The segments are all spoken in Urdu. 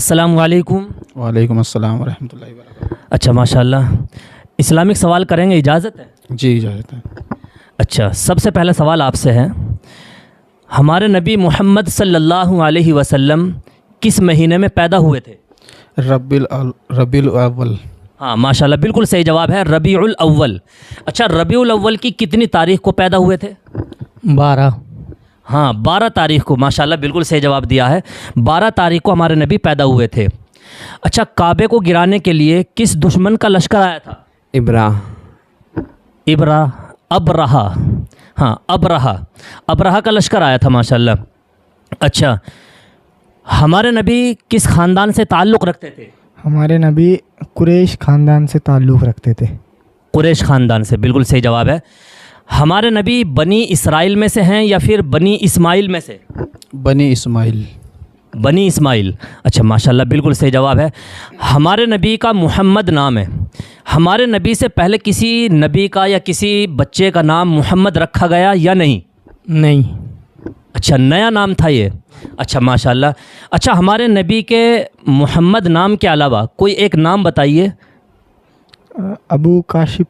السلام علیکم۔ وعلیکم السلام ورحمۃ اللہ وبرکاتہ۔ اچھا ماشاء اللہ، اسلامک سوال کریں گے، اجازت ہے؟ جی اجازت ہے۔ اچھا، سب سے پہلا سوال آپ سے ہے، ہمارے نبی محمد صلی اللہ علیہ وسلم کس مہینے میں پیدا ہوئے تھے؟ ربیع الاول۔ ہاں ماشاء اللہ، بالکل صحیح جواب ہے، ربیع الاول۔ اچھا، ربیع الاول کی کتنی تاریخ کو پیدا ہوئے تھے؟ 12۔ ہاں 12 تاریخ کو، ماشاء اللہ بالکل صحیح جواب دیا ہے، 12 تاریخ کو ہمارے نبی پیدا ہوئے تھے۔ اچھا، کعبے کو گرانے کے لیے کس دشمن کا لشکر آیا تھا؟ ابرہا۔ ہاں ابرہا کا لشکر آیا تھا، ماشاء اللہ۔ اچھا، ہمارے نبی کس خاندان سے تعلق رکھتے تھے؟ ہمارے نبی قریش خاندان سے تعلق رکھتے تھے۔ قریش خاندان سے، بالکل صحیح جواب ہے۔ ہمارے نبی بنی اسرائیل میں سے ہیں یا پھر بنی اسماعیل میں سے؟ بنی اسماعیل۔ بنی اسماعیل۔ اچھا ماشاء اللہ، بالکل صحیح جواب ہے۔ ہمارے نبی کا محمد نام ہے، ہمارے نبی سے پہلے کسی نبی کا یا کسی بچے کا نام محمد رکھا گیا یا نہیں؟ نہیں۔ اچھا، نیا نام تھا یہ۔ اچھا ماشاء اللہ۔ اچھا، ہمارے نبی کے محمد نام کے علاوہ کوئی ایک نام بتائیے۔ ابو کاشف،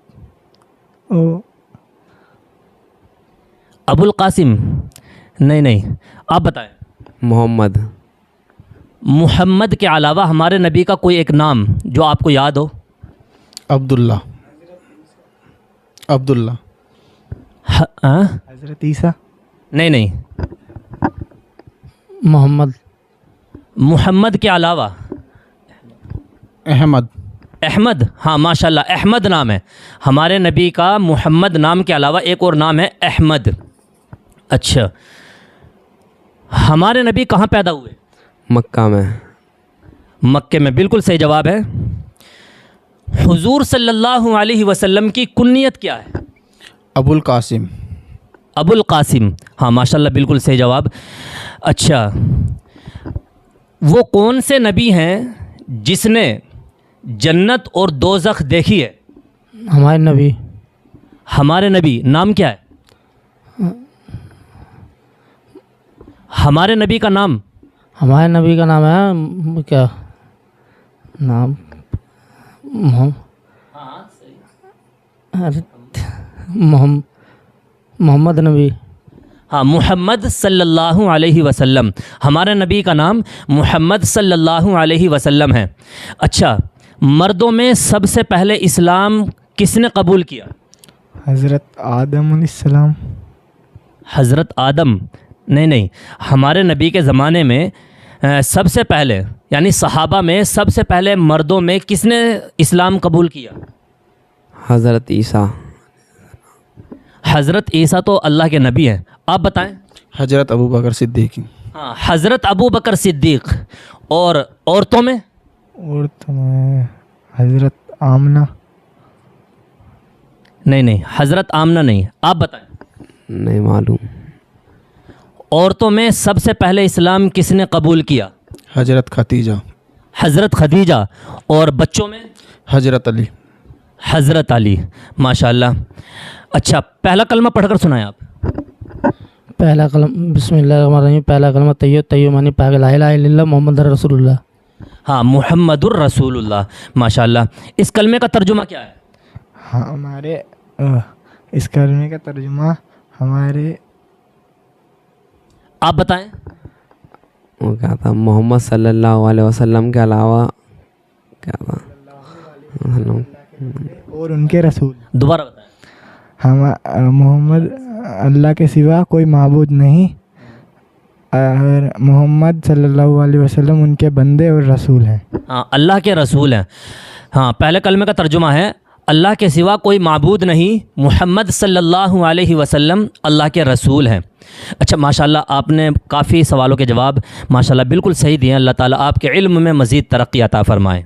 ابو القاسم؟ نہیں، آپ بتائیں۔ محمد کے علاوہ ہمارے نبی کا کوئی ایک نام جو آپ کو یاد ہو۔ عبداللہ۔ حضرت عیسیٰ؟ نہیں، محمد کے علاوہ احمد۔ ہاں ماشاء اللہ، احمد نام ہے ہمارے نبی کا، محمد نام کے علاوہ ایک اور نام ہے احمد۔ اچھا، ہمارے نبی کہاں پیدا ہوئے؟ مکے میں، بالکل صحیح جواب ہے۔ حضور صلی اللہ علیہ وسلم کی کنیت کیا ہے؟ ابو القاسم۔ ہاں ماشاء اللہ، بالکل صحیح جواب۔ اچھا، وہ کون سے نبی ہیں جس نے جنت اور دوزخ دیکھی ہے؟ ہمارے نبی نام کیا ہے؟ ہمارے نبی کا نام ہے کیا نام؟ محمد نبی۔ ہاں، محمد صلی اللہ علیہ وسلم، ہمارے نبی کا نام محمد صلی اللہ علیہ وسلم ہے۔ اچھا، مردوں میں سب سے پہلے اسلام کس نے قبول کیا؟ حضرت آدم علیہ السلام۔ حضرت آدم؟ نہیں، ہمارے نبی کے زمانے میں سب سے پہلے، یعنی صحابہ میں سب سے پہلے مردوں میں کس نے اسلام قبول کیا؟ حضرت عیسیٰ۔ حضرت عیسیٰ تو اللہ کے نبی ہیں، آپ بتائیں۔ حضرت ابوبکر صدیق۔ ہاں، حضرت ابوبکر صدیق۔ اور عورتوں میں حضرت آمنہ۔ نہیں، حضرت آمنہ نہیں، آپ بتائیں۔ نہیں معلوم۔ عورتوں میں سب سے پہلے اسلام کس نے قبول کیا؟ حضرت ختیجہ۔ حضرت خدیجہ۔ اور بچوں میں؟ حضرت علی۔ ماشاء اللہ۔ اچھا، پہلا کلمہ پڑھ کر سنائیں آپ۔ پہلا کلمہ بسم اللہ الرحمن الرحیم۔ پہلا کلمہ طیب معنی پاک، لا الہ الا اللہ محمد رسول اللہ۔ ہاں، محمد الرسول اللہ، ماشاء اللہ۔ اس کلمے کا ترجمہ کیا ہے؟ ہمارے اس کلمے کا ترجمہ آپ بتائیں۔ وہ کیا تھا؟ محمد صلی اللہ علیہ وسلم کے علاوہ کیا تھا؟ اور ان کے رسول۔ دوبارہ بتائیں۔ محمد اللہ کے سوا کوئی معبود نہیں، اور محمد صلی اللہ علیہ وسلم ان کے بندے اور رسول ہیں۔ ہاں، اللہ کے رسول ہیں۔ ہاں، پہلے کلمے کا ترجمہ ہے اللہ کے سوا کوئی معبود نہیں، محمد صلی اللہ علیہ وسلم اللہ کے رسول ہیں۔ اچھا ماشاء اللہ، آپ نے کافی سوالوں کے جواب ماشاء اللہ بالکل صحیح دیے ہیں۔ اللہ تعالیٰ آپ کے علم میں مزید ترقی عطا فرمائے۔